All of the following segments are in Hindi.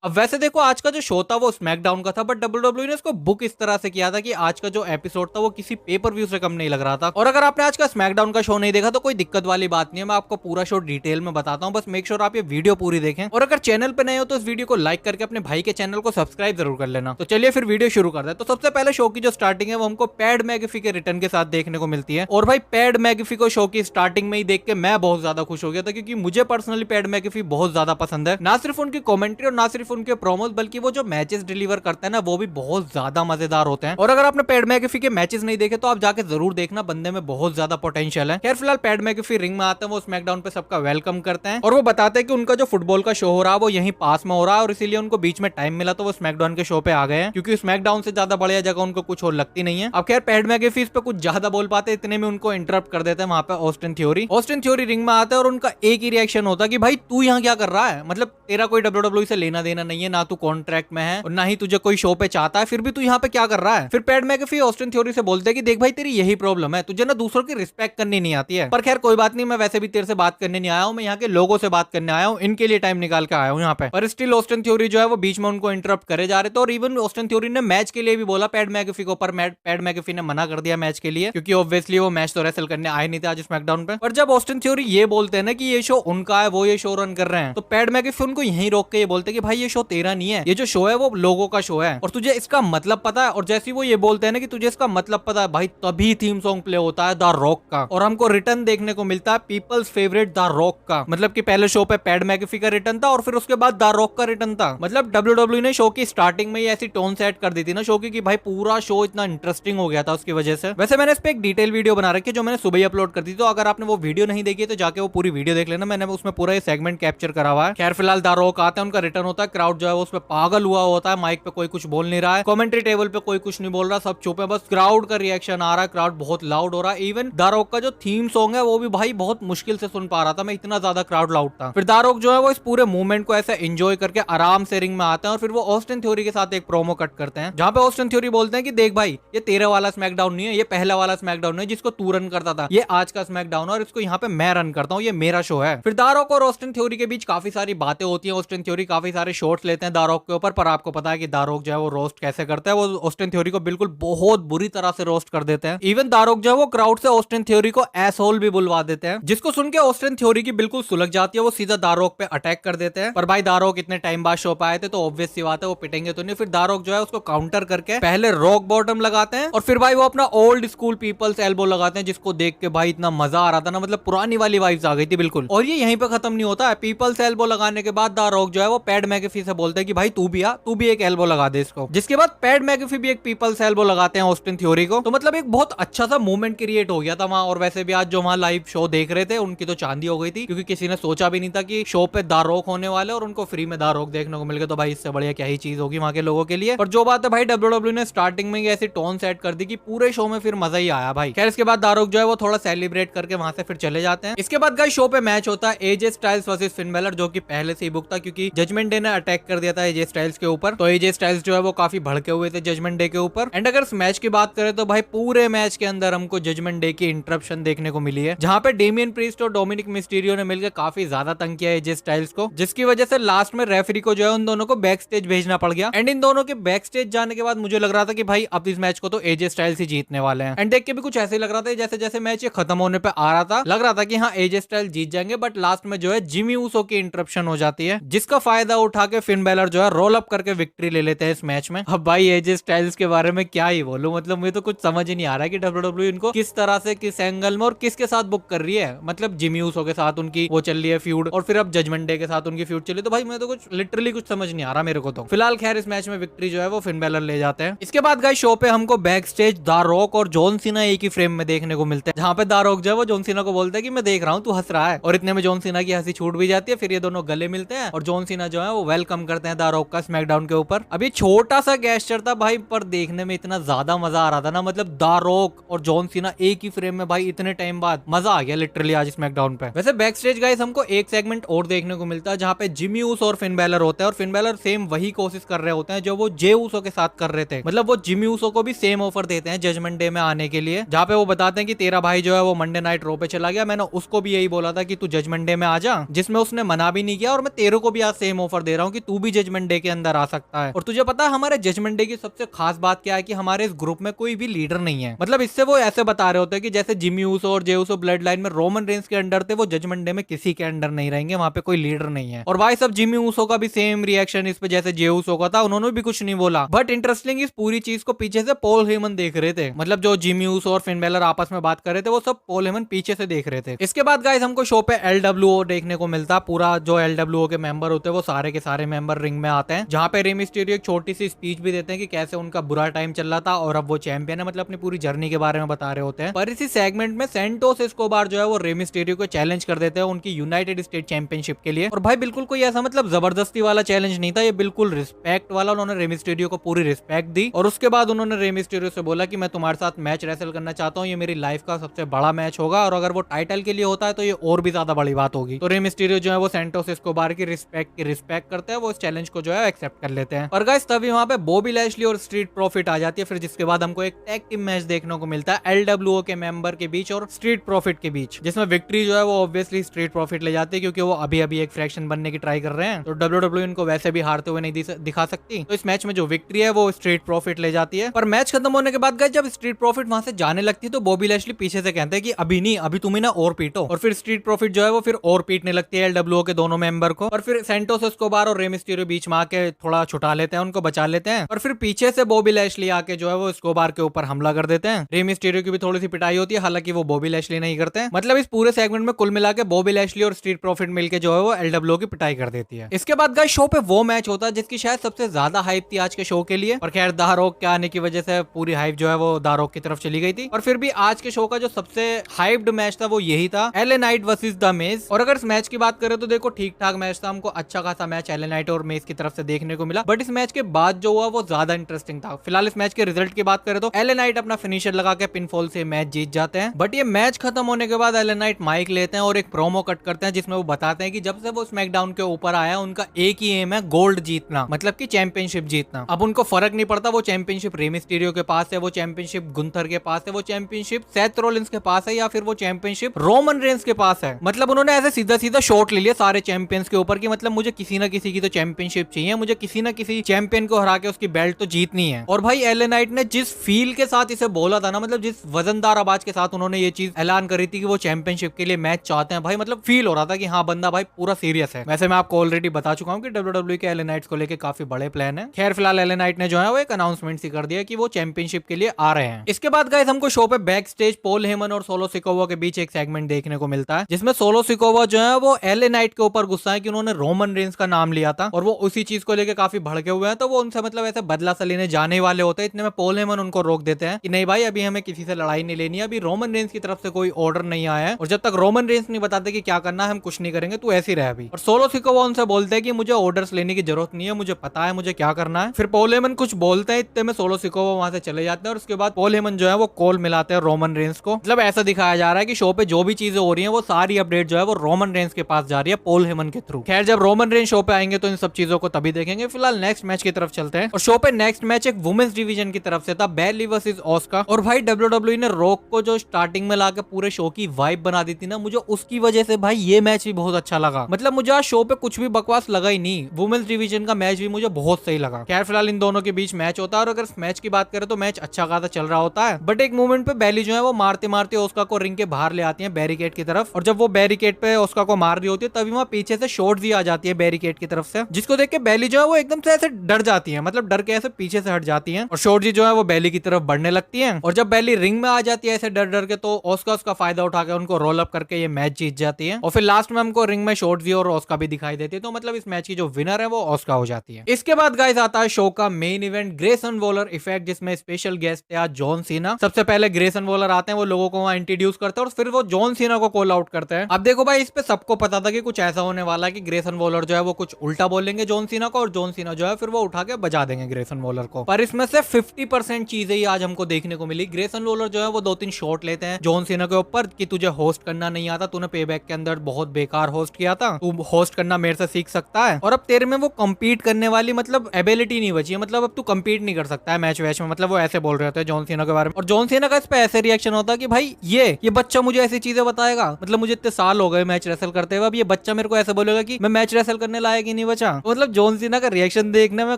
अब वैसे देखो आज का जो शो था वो स्मैकडाउन का था, बट डब्ल्यूडब्ल्यूई ने इसको बुक इस तरह से किया था कि आज का जो एपिसोड था वो किसी पेपर व्यू से कम नहीं लग रहा था। और अगर आपने आज का स्मैकडाउन का शो नहीं देखा तो कोई दिक्कत वाली बात नहीं है, मैं आपको पूरा शो डिटेल में बताता हूँ, बस मेक श्योर आप ये वीडियो पूरी देखें। और अगर चैनल पे नए हो तो इस वीडियो को लाइक करके अपने भाई के चैनल को सब्सक्राइब जरूर कर लेना। तो चलिए फिर वीडियो शुरू करते हैं। तो सबसे पहले शो की जो स्टार्टिंग है वो हमको पैड मैगेफी के रिटर्न के साथ देखने को मिलती है। और भाई पैड मैगेफी को शो की स्टार्टिंग में ही देख के मैं बहुत ज्यादा खुश हो गया था, क्योंकि मुझे पर्सनली पैड मैगेफी बहुत ज्यादा पसंद है। ना सिर्फ उनकी कमेंट्री और ना सिर्फ उनके प्रोमोस, बल्कि वो जो मैचेस डिलीवर करता है ना वो भी बहुत ज्यादा मजेदार होते हैं। और अगर आपने पैड मैगेफी के मैचेस नहीं देखे तो आप जाके जरूर देखना, बंदे में बहुत ज्यादा पोटेंशियल है। खैर फिलहाल पैड मैगेफी रिंग में आते हैं, वो स्मैकडाउन पे सबका वेलकम करते हैं और वो बताते हैं कि उनका जो फुटबॉल का शो हो रहा है वो यहीं पास में हो रहा है और इसीलिए उनको बीच में टाइम मिला तो वो स्मैकडाउन के शो पे आ गए हैं, क्योंकि स्मैकडाउन से ज्यादा बढ़िया जगह उनको कुछ और लगती नहीं है। अब खैर पैड मैगेफी इस पे कुछ ज्यादा बोल पाते, इतने में उनको इंटरप्ट कर देते हैं वहां पे ऑस्टिन थ्योरी रिंग में आते हैं और उनका एक ही रिएक्शन होता है कि भाई तू यहाँ क्या कर रहा है, मतलब तेरा कोई डब्ल्यूडब्ल्यूई से लेना देना नहीं है, ना तू कॉन्ट्रैक्ट में है और ना ही तुझे कोई शो पे चाहता है, फिर भी तू यहाँ पे क्या कर रहा है। फिर पैड मैगेफी ऑस्टिन थ्योरी से बोलते हैं कि देख भाई तेरी यही प्रॉब्लम है, तुझे ना दूसरों की रिस्पेक्ट करनी नहीं आती है। पर खैर कोई बात नहीं, मैं वैसे भी तेरे से बात करने नहीं आया हूँ, मैं यहाँ के लोगों से बात करने आया हूँ, इनके लिए टाइम निकाल के आया हूँ यहाँ पे। पर स्टिल ऑस्टिन थ्योरी जो है वो बीच में उनको इंटरप्ट करे जा रहे थे और इवन ऑस्टिन थ्योरी ने मैच के लिए भी बोला पैड मैगेफी को, पर पैड मैगेफी ने मना कर दिया मैच के लिए, क्योंकि ऑब्वियसली वो मैच तो रेसल करने आए नहीं थे आज स्मैकडाउन पे। पर जब ऑस्टिन थ्योरी ये बोलते हैं ना कि ये शो उनका है, वो ये शो रन कर रहे हैं, तो पैड मैगेफी उनको यहीं रोक के ये बोलते हैं कि भाई ये शो तेरा नहीं है, ये जो शो है वो लोगों का शो है और तुझे इसका मतलब पता है। और जैसे वो ये बोलते हैं ना कि तुझे इसका मतलब पता है, भाई तभी थीम सॉन्ग प्ले होता है द रॉक का और हमको रिटर्न देखने को मिलता है पीपल्स फेवरेट द रॉक का। मतलब कि पहले शो पे पैड मैगेफी का रिटर्न था और फिर उसके बाद द रॉक का रिटर्न था। मतलब डब्ल्यूडब्ल्यूई ने शो की स्टार्टिंग में ही ऐसी टोन सेट कर दी थी ना शो की कि भाई पूरा शो इतना इंटरेस्टिंग हो गया था उसकी वजह से। वैसे मैंने इस पे एक डिटेल वीडियो बना रखी है जो मैंने सुबह ही अपलोड कर दी, तो अगर आपने वो वीडियो नहीं देखी तो जाके वो पूरी वीडियो देख लेना, मैंने उसमें पूरा ये सेगमेंट कैप्चर करा हुआ है। खैर फिलहाल द रॉक आते हैं, उनका रिटर्न होता है, क्राउड जो है वो उस पर पागल हुआ होता है, माइक पे कोई कुछ बोल नहीं रहा है, कमेंट्री टेबल पे कोई कुछ नहीं बोल रहा, सब चुप है, बस क्राउड का रिएक्शन आ रहा है, क्राउड बहुत लाउड हो रहा है। इवन द रॉक का जो थीम सॉन्ग है वो भी भाई बहुत मुश्किल से सुन पा रहा था मैं, इतना ज्यादा क्राउड लाउड था। फिर द रॉक जो है वो इस पूरे मूवमेंट को ऐसे एंजॉय करके आराम से रिंग में आते हैं और फिर वो ऑस्टिन थ्योरी के साथ एक प्रोमो कट करते हैं जहां पे ऑस्टिन थ्योरी बोलते हैं कि देख भाई ये तेरे वाला स्मैकडाउन नहीं है, ये पहला वाला स्मैकडाउन है जिसको तू रन करता था, ये आज का स्मैकडाउन है और इसको यहाँ पे मैं रन करता हूँ, ये मेरा शो है। फिर द रॉक और ऑस्टिन थ्योरी के बीच काफी सारी बातें होती हैं, ऑस्टिन थ्योरी काफी सारे शॉट्स लेते हैं द रॉक के ऊपर, पर आपको पता है कि द रॉक जो है वो रोस्ट कैसे करता है, वो ऑस्टिन थ्योरी को बिल्कुल बहुत बुरी तरह से रोस्ट कर देते हैं। इवन द रॉक जो है वो क्राउड से ऑस्टिन थ्योरी को एसहोल भी बुलवा देते हैं, जिसको सुन के ऑस्टिन थ्योरी की बिल्कुल सुलग जाती है, वो सीधा द रॉक पे अटैक कर देते हैं। पर भाई द रॉक इतने टाइम बाद शो पे आए थे तो ऑब्वियस सी बात है वो पिटेंगे तो नहीं। फिर द रॉक जो है उसको काउंटर करके पहले रॉक बॉटम लगाते हैं और फिर भाई वो अपना ओल्ड स्कूल पीपल्स एल्बो लगाते हैं, जिसको देख के भाई इतना मजा आ रहा था ना, मतलब पुरानी वाली वाइब्स आ गई थी बिल्कुल। और ये यहीं पे खत्म नहीं होता है, पीपल्स एल्बो लगाने के बाद द रॉक जो है वो पैड मैगेफी से बोलते हैं कि भाई तू भी आ, तू भी एक एल्बो लगा दे इसको, जिसके बाद पैड मैगेफी भी एक पीपल्स एल्बो लगाते हैं ऑस्टिन थ्योरी को। तो मतलब एक बहुत अच्छा सा मूवमेंट क्रिएट हो गया था वहां। और वैसे भी आज जो वहां लाइव शो देख रहे थे उनकी तो चांदी हो गई थी, क्योंकि किसी ने सोचा भी नहीं था कि शो पे द रॉक होने वाले और उनको फ्री में द रॉक देखने को मिल गया, तो भाई इससे बढ़िया क्या ही चीज होगी वहां के लोगों के लिए। और जो बात है भाई डब्ल्यूडब्ल्यूई ने स्टार्टिंग में ऐसी टोन सेट कर दी कि पूरे शो में फिर मजा ही आया भाई। खैर इसके बाद द रॉक जो है वो थोड़ा सेलिब्रेट करके वहां से फिर चले जाते हैं। इसके बाद गाइस शो पे मैच होता है AJ Styles versus Finn Balor, जो कि पहले से ही बुक था क्योंकि जजमेंट डे ने अटैक कर दिया था एजे स्टाइल्स के ऊपर, तो एजे स्टाइल्स जो है वो काफी भड़के हुए थे जजमेंट डे के ऊपर। एंड अगर इस मैच की बात करें तो भाई पूरे मैच के अंदर हमको जजमेंट डे की इंटरप्शन देखने को मिली है, जहां पे डेमियन प्रीस्ट और डोमिनिक मिस्टीरियो ने मिलकर काफी ज्यादा तंग किया एजे स्टाइल्स को, जिसकी वजह से लास्ट में रेफरी को जो है उन दोनों को बैक स्टेज भेजना पड़ गया। एंड इन दोनों के बैक स्टेज जाने के बाद मुझे लग रहा था कि भाई अब इस मैच को तो एजे स्टाइल्स ही जीतने वाले हैं। एंड देख के भी कुछ ऐसे लग रहा था जैसे जैसे मैच ये खत्म होने पे आ रहा था, लग रहा था कि हाँ एजे स्टाइल्स जीत जाएंगे, बट लास्ट में जो है जिमी ऊसो की इंटरप्शन हो जाती है, जिसका फायदा उठा के फिन बैलर जो है रोल अप करके विक्ट्री ले लेते हैं इस मैच में। अब भाई एजे स्टाइल्स के बारे में क्या ही बोलूं, मतलब मुझे तो कुछ समझ ही नहीं आ रहा है कि डब्ल्यूडब्ल्यूई इनको किस तरह से किस एंगल में और किसके साथ बुक कर रही है। मतलब जिमी ऊसो के साथ उनकी वो चल रही है फ्यूड और फिर अब जजमेंट डे के साथ उनकी फ्यूड चली, तो भाई मैं तो कुछ लिटरली कुछ समझ नहीं आ रहा मेरे को तो। फिलहाल खैर इस मैच में विक्ट्री जो है वो फिन बैलर ले जाते हैं। इसके बाद गाइस शो पे हमको बैक स्टेज द रॉक और जॉन सीना एक ही फ्रेम में देखने को मिलते हैं, जहां पे द रॉक जो है वो जॉन सीना को बोलता है कि मैं देख रहा हूं तू हंस रहा है, और इतने में जॉन सीना की हंसी छूट भी जाती है। फिर ये दोनों गले मिलते हैं और जॉन सीना जो है वो वेलकम करते हैं द रॉक का स्मैकडाउन के ऊपर। अब ये छोटा सा गेस्चर था भाई, पर देखने में इतना ज्यादा मजा आ रहा था ना, मतलब द रॉक और जॉन सीना एक ही फ्रेम में भाई इतने टाइम बाद, मजा आ गया लिटरली आज स्मैकडाउन पे। वैसे बैक स्टेज गाइस हमको एक सेगमेंट और देखने को मिलता है जहां पे जिमी ऊसो और फिन बैलर होते हैं, और फिन बैलर सेम वही कोशिश कर रहे होते हैं जो वो जे ऊसो के साथ कर रहे थे। मतलब वो जिमी ऊसो को भी सेम ऑफर देते हैं जजमेंट डे में आने के लिए, जहां पे वो बताते हैं कि तेरा भाई जो है वो मंडे नाइट रो पे चला गया, मैंने उसको भी यही बोला था कि तू जजमेंट डे में आ जा, जिसमें उसने मना भी नहीं किया, और मैं तेरे को भी आज सेम ऑफर दे रहा हूँ कि तू भी जजमेंट डे के अंदर आ सकता है। और तुझे पता है हमारे जजमेंट डे की सबसे खास बात क्या है कि हमारे इस ग्रुप में कोई भी लीडर नहीं है। मतलब इससे वो ऐसे बता रहे होते हैं कि जैसे जिमी ऊसो और जे ऊसो ब्लड लाइन में रोमन रेंस के अंडर थे, वो जजमेंट डे में किसी के अंडर नहीं रहेंगे, वहां पे कोई लीडर नहीं है। और भाई सब जिमी ऊसो का भी सेम रिएक्शन इस पे जैसे जे ऊसो का था, उन्होंने भी कुछ नहीं बोला। बट इंटरेस्टिंग इस पूरी चीज को पीछे से पॉल हेमन देख रहे थे। मतलब जो जिमी ऊसो और फिन बेलर आपस में बात कर रहे थे, वो सब पॉल हेमन पीछे से देख रहे थे। इसके बाद गाइस हमको शो पे LWO देखने को मिलता। पूरा जो LWO के मेंबर होते हैं वो सारे के सारे मेंबर रिंग में आते हैं, जहां पे रे मिस्टीरियो एक छोटी सी स्पीच भी देते हैं कि कैसे उनका बुरा टाइम चल रहा था और अब वो चैंपियन है। मतलब अपनी पूरी जर्नी के बारे में बता रहे होते हैं। पर इसी सेगमेंट में सेंटोस एस्कोबार जो है वो रे मिस्टीरियो को चैलेंज कर देते हैं उनकी यूनाइटेड स्टेट चैंपियनशिप के लिए। और भाई बिल्कुल कोई ऐसा मतलब जबरदस्ती वाला चैलेंज नहीं था, ये बिल्कुल रिस्पेक्ट वाला। उन्होंने रे मिस्टीरियो को पूरी रिस्पेक्ट दी और उसके बाद उन्होंने रे मिस्टीरियो से बोला कि मैं तुम्हारे साथ मैच रेसल करना चाहता हूँ, ये मेरी लाइफ का सबसे बड़ा मैच होगा और अगर वो टाइटल के लिए होता है तो ये और भी ज्यादा बड़ी बात होगी। तो रे मिस्टीरियो जो है वो सेंटोस एस्कोबार की रिस्पेक्ट करते हैं, वो इस चैलेंज को जो है एक्सेप्ट कर लेते हैं। पर गाइस तभी वहां पे बॉबी लैशली और स्ट्रीट प्रॉफिट आ जाती है। फिर जिसके बाद हमको एक टैग टीम मैच देखने को मिलता है LWO के मेंबर के बीच और स्ट्रीट प्रॉफिट के बीच, जिसमें विक्ट्री जो है वो ऑब्वियसली स्ट्रीट प्रॉफिट ले जाती है क्योंकि वो अभी अभी एक फ्रैक्शन बनने की ट्राई कर रहे हैं। तो WWE इनको वैसे भी हारते हुए नहीं दिखा सकती, तो इस मैच में जो विक्ट्री है वो स्ट्रीट प्रॉफिट ले जाती है। पर मैच खत्म होने के बाद गाइस जब स्ट्रीट प्रॉफिट वहां से जाने लगती है तो बॉबी लैशली पीछे से कहते हैं कि अभी नहीं, अभी तुम्हें ना और पीटो। और फिर स्ट्रीट प्रॉफिट जो है वो फिर और पीटने लगती है LWO के दोनों मेंबर को। और फिर सेंटोस एस्कोबार और रे मिस्टीरियो बीच में आके थोड़ा छुटा लेते हैं, उनको बचा लेते हैं। और फिर पीछे से बॉबी लैशली आके जो है वो एस्कोबार के ऊपर हमला कर देते हैं। रे मिस्टीरियो की भी थोड़ी सी पिटाई होती है, हालांकि वो बॉबी लैशली नहीं करते हैं। मतलब इस पूरे सेगमेंट में कुल मिला के बॉबी लैशली और स्ट्रीट प्रॉफिट मिलके जो है वो LWO की पिटाई कर देती है। इसके बाद गाइस शो पे वो मैच होता है जिसकी शायद सबसे ज्यादा हाइप थी आज के शो के लिए। और खैर दारोक के आने की वजह से पूरी हाइप जो है वो दारोक की तरफ चली गई थी। और फिर भी आज के शो का जो सबसे हाइप्ड मैच था वो यही था, LA नाइट वर्सेस द मेज। और अगर इस मैच की बात करें तो देखो ठीक ठाक मैच था, हमको अच्छा खासा मैच LA नाइट और मेज की तरफ से देखने को मिला। बट इस मैच के बाद जो हुआ वो ज्यादा इंटरेस्टिंग था। फिलहाल इस मैच के रिजल्ट की बात करें तो LA नाइट अपना फिनिशर लगा के पिनफॉल से मैच जीत जाते हैं। बट ये मैच खत्म होने के बाद LA नाइट माइक लेते हैं और एक प्रोमो कट करते हैं जिसमें वो बताते हैं कि जब से वो स्मैकडाउन के ऊपर आया उनका एक ही एम है, गोल्ड जीतना, मतलब कि चैंपियनशिप जीतना। अब उनको फर्क नहीं पड़ता वो चैंपियनशिप रे मिस्टीरियो के पास है, वो चैंपियनशिप गुंथर के पास है, वो चैंपियनशिप सेथ रोलिंस के पास है, या फिर वो चैंपियनशिप रोमन रेंस के पास है। मतलब उन्होंने ऐसे सीधा सीधा शॉट ले लिया सारे चैंपियंस के ऊपर कि मतलब मुझे किसी ना किसी की तो चैंपियनशिप चाहिए, मुझे किसी ना किसी चैंपियन को हरा के उसकी बेल्ट तो जीतनी है। और भाई LA नाइट ने जिस फील के साथ इसे बोला था ना, मतलब जिस वजनदार आवाज के साथ उन्होंने ये चीज ऐलान करी थी कि वो चैंपियनशिप के लिए मैच चाहते हैं, भाई मतलब फील हो रहा था कि हाँ बंदा भाई पूरा सीरियस है। वैसे मैं आपको ऑलरेडी बता चुका हूँ कि WWE के LA नाइट्स को लेके काफी बड़े प्लान है। खैर फिलहाल LA नाइट ने जो है वो एक अनाउंसमेंट सी कर दिया कि वो चैंपियनशिप के लिए आ रहे हैं। इसके बाद गाइस हमको शो पे बैक स्टेज पॉल हेमन और सोलो सिकोवा के बीच एक सेगमेंट देखने को मिलता है जिसमें सोलो सिकोवा जो है वो LA नाइट के ऊपर गुस्सा है कि उन्होंने रोमन रेंस का नाम लिया था और वो उसी चीज को लेके काफी भड़के हुए हैं। तो वो उनसे मतलब ऐसे बदला सा लेने जाने वाले होते हैं, इतने में पॉल हेमन उनको रोक देते हैं कि नहीं भाई अभी हमें किसी से लड़ाई नहीं लेनी है, अभी रोमन रेंस की तरफ से कोई ऑर्डर नहीं आया है और जब तक रोमन रेंस नहीं बताते कि क्या करना है हम कुछ नहीं करेंगे, तू ऐसे ही रह अभी। और सोलो सिकोवा उनसे बोलते हैं कि मुझे ऑर्डर्स लेने की जरूरत नहीं है, मुझे पता है मुझे क्या करना है। फिर पॉल हेमन कुछ बोलते हैं, इतने में सोलो सिकोवा वहां से चले जाते हैं और उसके बाद पॉल हेमन जो है वो कॉल मिलाते हैं रोमन रेंस को। मतलब ऐसा दिखाया जा रहा है कि शो पे जो भी चीजें हो रही है वो सारी अपडेट जो है वो रोमन रेंस के पास जा रही है पॉल हेमन के थ्रू। खैर जब रोमन रेंस शो पे आएंगे तो इन सब चीजों को तभी देखेंगे। फिलहाल नेक्स्ट मैच की तरफ चलते हैं और शो पे नेक्स्ट मैच एक वुमेन्स डिवीजन की तरफ से था, बैली वर्सेस ऑस्का। और भाई WWE ने रॉक को जो स्टार्टिंग में लाके पूरे शो की वाइब बना दी थी ना, मुझे उसकी वजह से भाई ये मैच भी बहुत अच्छा लगा। मतलब मुझे आज शो पे कुछ भी बकवास लगा ही नहीं, वुमेन्स डिवीजन का मैच भी मुझे बहुत सही लगा। खैर फिलहाल इन दोनों के बीच मैच होता है और अगर मैच की बात करें तो मैच अच्छा खासा चल रहा होता है। बट एक मोमेंट पे बैली जो है वो मारते मारते ऑस्का को रिंग के बाहर ले आती है बैरिकेड की तरफ, और जब वो बैरिकेड पे ऑस्का को मार रही होती है तभी वहाँ पीछे से शॉट भी आ जाती है बैरिकेड की तरफ से, जिसको देख के बैली जो है वो एकदम से ऐसे डर जाती है, मतलब डर के ऐसे पीछे से हट जाती है और शॉट जी जो है वो बैली की तरफ बढ़ने लगती है। और जब बैली रिंग में आ जाती है ऐसे डर डर के तो ऑस्का उसका फायदा उठा के उनको रोल अप करके ये मैच जीत जाती है। और फिर लास्ट में हमको रिंग में शॉट जी और ऑस्का भी दिखाई देती है, तो मतलब इस मैच की जो विनर है वो ऑस्का हो जाती है। इसके बाद गाइस आता है शो का main event Grayson Waller effect, जिसमें स्पेशल गेस्ट है आज जॉन सीना। सबसे पहले ग्रेसन वॉलर आते हैं, वो लोगों को वहां इंट्रोड्यूस करते हैं और फिर वो जॉन सीना को कॉल आउट करते हैं। अब देखो भाई इस पे सबको पता था कि कुछ ऐसा होने वाला है कि ग्रेसन वॉलर जो है वो कुछ उल्टा बोलेंगे जॉन सीना को और जॉन सीना जो है फिर वो उठा के बजा देंगे ग्रेसन वॉलर को। पर इसमें से 50% चीजें ही आज हमको देखने को मिली। ग्रेसन वॉलर जो है वो 2-3 शॉट लेते हैं जॉन सीना के ऊपर कि तुझे होस्ट करना नहीं आता, तूने पेबैक के अंदर बहुत बेकार होस्ट किया था, तू होस्ट करना मेरे से सीख सकता है और अब तेरे में वो कम्पीट करने वाली मतलब एबिलिटी नहीं बची है, मतलब अब तू कम्पीट नहीं कर सकता है मैच वैच में। मतलब वो ऐसे बोल रहे थे जॉन सीना के बारे में और जॉन सीना का इस पे ऐसे रिएक्शन होता है कि भाई ये बच्चा मुझे ऐसी चीजें बताएगा, मतलब मुझे इतने साल हो गए मैच रेसल करते हुए, अब ये बच्चा मेरे को ऐसे बोलेगा कि मैं मैच रेसल करने लायक ही नहीं नहीं बचा। मतलब जॉन सीना का रिएक्शन देखने में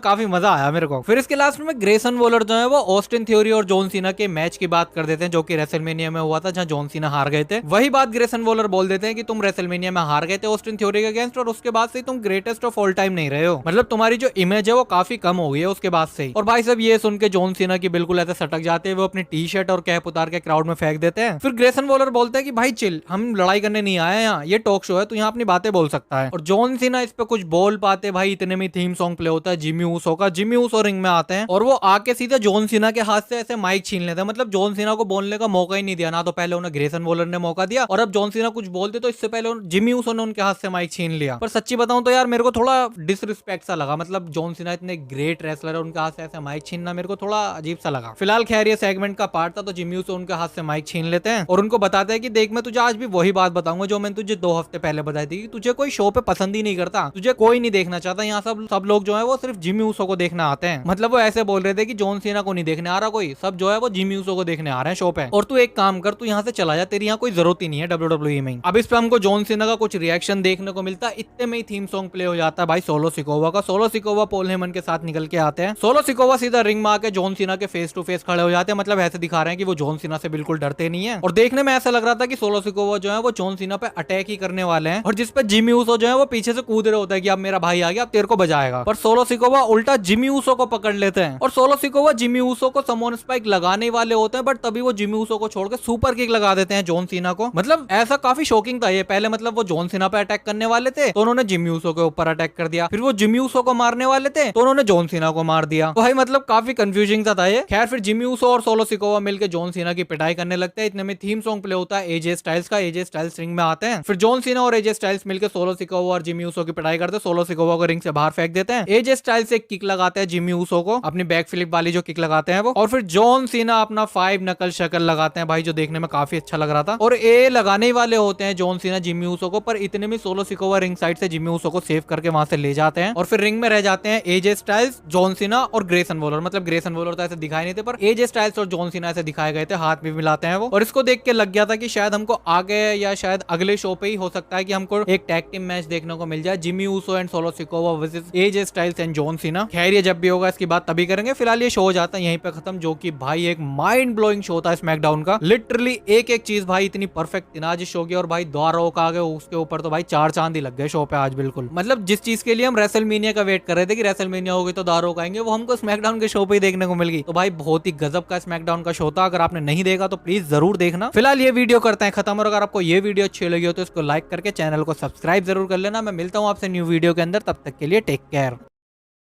काफी मजा आया मेरे को। फिर इसके लास्ट में ग्रेसन वॉलर जो है वो ऑस्टिन थ्योरी और जॉन सीना के मैच की बात कर देते हैं जो कि रेसलमेनिया में हुआ था, जहां जॉन सीना हार गए थे। वही बात ग्रेसन वॉलर बोल देते हैं कि तुम रेसलमेनिया में हार गए थे ऑस्टिन थ्योरी के अगेंस्ट, और उसके बाद से तुम ग्रेटेस्ट ऑफ ऑल टाइम नहीं रहे हो। मतलब तुम्हारी जो इमेज है वो काफी कम हो गई है उसके बाद से ही। और भाई साहब ये सुन के जॉन सीना की बिल्कुल ऐसे सटक जाते हैं, वो अपनी टी शर्ट और कैप उतार के क्राउड में फेंक देते हैं। फिर ग्रेसन वॉलर बोलते हैं कि भाई चिल, हम लड़ाई करने नहीं आए यहाँ, ये टॉक शो है, तू यहाँ अपनी बातें बोल सकता है। और जॉन सीना इस पे कुछ बोल पाते भाई, इतने में थीम सॉन्ग प्ले होता है जिमी ऊसो का। जिमी ऊसो रिंग में आते हैं और वो आके सीधे जॉन सीना के हाथ से ऐसे माइक छीन लेते हैं। मतलब जॉन सीना को बोलने का मौका ही नहीं दिया, ना तो पहले उन्हें ग्रेसन वॉलर ने मौका दिया, और अब जॉन सीना कुछ बोलते तो इससे पहले जिमी ऊसो ने उनके हाथ से माइक छीन लिया। पर सच्ची बताऊं तो यार मेरे को थोड़ा डिसरिस्पेक्ट सा लगा। मतलब जॉन सीना इतने ग्रेट रेसलर है, उनके हाथ से ऐसे माइक छीनना मेरे को थोड़ा अजीब सा लगा। फिलहाल खैर ये सेगमेंट का पार्ट था, तो जिमी ऊसो उनके हाथ से माइक छीन लेते हैं और उनको बताते हैं कि देख मैं तुझे आज भी वही बात बताऊंगा जो मैंने तुझे 2 हफ्ते पहले बताई थी, कि तुझे कोई शो पे पसंद ही नहीं करता, तुझे कोई नहीं देखना चाहता, यहाँ सब लोग जो है वो सिर्फ जिमी ऊसो को देखना आते हैं। मतलब वो ऐसे बोल रहे थे कि जॉन सीना को नहीं देखने आ रहा कोई, सब जो है वो जिमी ऊसो को देखने आ रहे हैं शो पे, और तू एक काम कर, तू यहाँ से चला जा, तेरी यहाँ कोई जरूरत ही नहीं है WWE में। अब इस पे हमको जॉन सीना का कुछ रिएक्शन देखने को मिलता है, इतने में ही थीम सॉन्ग प्ले हो जाता है भाई सोलो सिकोवा का। सोलो सिकोवा पॉल हेमन के साथ निकल के आते हैं। सोलो सिकोवा सीधा रिंग में आके जॉन सीना के फेस टू फेस खड़े हो जाते हैं। मतलब ऐसे दिखा रहे हैं कि वो जॉन सीना से बिल्कुल डरते नहीं है, और देखने में ऐसा लग रहा था कि सोलो सिकोवा जो है वो जॉन सीना पे अटैक ही करने वाले हैं, और जिस पे जिमी ऊसो जो है वो पीछे से कूद रहे होता है कि अब मेरा भाई आ गया, अब तेरे को बजाएगा। पर सोलो सिकोवा उल्टा जिमी ऊसो को पकड़ लेते हैं, और सोलो सिकोवा जिमी ऊसो को समोन स्पाइक लगाने वाले होते हैं, बट तभी वो जिमी ऊसो को छोड़ के सुपर किक लगा देते हैं जॉन सीना को। मतलब ऐसा काफी शॉकिंग था ये। पहले मतलब वो जॉन सीना पे अटैक करने वाले थे तो उन्होंने जिमी ऊसो के ऊपर अटैक कर दिया, फिर वो जिमी ऊसो को मारने वाले थे तो उन्होंने जॉन सीना को मार दिया। तो भाई मतलब काफी कंफ्यूजिंग था ये। खैर फिर जिमी ऊसो और सोलो सिकोवा मिलकर जॉन सीना की पिटाई करने लगते हैं। इतने में थीम सॉन्ग प्ले होता है एजे स्टाइल्स का। एजे स्टाइल्स रिंग में आते हैं, फिर जॉन सीना और एजे स्टाइल्स मिलकर सोलो सिकोवा और जिमी ऊसो की पिटाई करते हैं। सोलो सिकोवा को रिंग से बाहर फेंक देते हैं। एजे स्टाइल्स एक किक लगाते हैं जिमी ऊसो को, अपनी बैक फ्लिप वाली जो किक लगाते हैं वो, और फिर जॉन सीना अपना 5 नकल शक्ल लगाते हैं भाई, जो देखने में काफी अच्छा लग रहा था। और ए लगाने वाले होते हैं जॉन सीना जिमी ऊसो को, पर इतने में सोलो सिकोवा रिंग साइड से जिमी ऊसो को सेव करके वहां से ले जाते हैं, और फिर रिंग में रह जाते हैं एजे स्टाइल्स, जॉन सीना और ग्रेसन वॉलर। मतलब ग्रेसन वॉलर तो ऐसे दिखाई नहीं थे, पर एजे स्टाइल्स और जॉन सीना ऐसे दिखाए गए थे, हाथ भी मिलाते हैं वो। और इसको देख के लग गया था कि शायद हमको आगे या शायद अगले शो पे ही हो सकता है कि हमको एक टैग टीम मैच देखने को मिल जाए, Jimmy Uso and solo Sikoa versus AJ Styles and John Cena. खैर ये जब भी होगा इसकी बात तभी करेंगे। फिलहाल ये शो हो जाता है यहीं पे खत्म, जो कि भाई एक माइंड ब्लोइंग शो था स्मैकडाउन का। लिटरली एक एक चीज भाई इतनी परफेक्ट थी ना आज इस शो की, और भाई द्वारों का आगे उसके ऊपर तो भाई 4 चांद ही लग गए शो पे आज बिल्कुल। मतलब जिस चीज के लिए हम रेसलमेनिया का वेट कर रहे थे कि रेसलमेनिया होगी तो दारो का आएंगे, वो हमको स्मैकडाउन के शो पे ही देखने को मिल गई। तो भाई बहुत ही गजब का स्मैकडाउन का शो था। अगर आपने नहीं देखा तो प्लीज जरूर देखना। फिलहाल ये वीडियो करते हैं खत्म, और अगर आपको ये वीडियो अच्छी लगी हो तो इसको लाइक करके चैनल को सब्सक्राइब जरूर कर लेना। मैं मिलता हूँ आपसे न्यू वीडियो के अंदर, तब तक के लिए टेक केयर।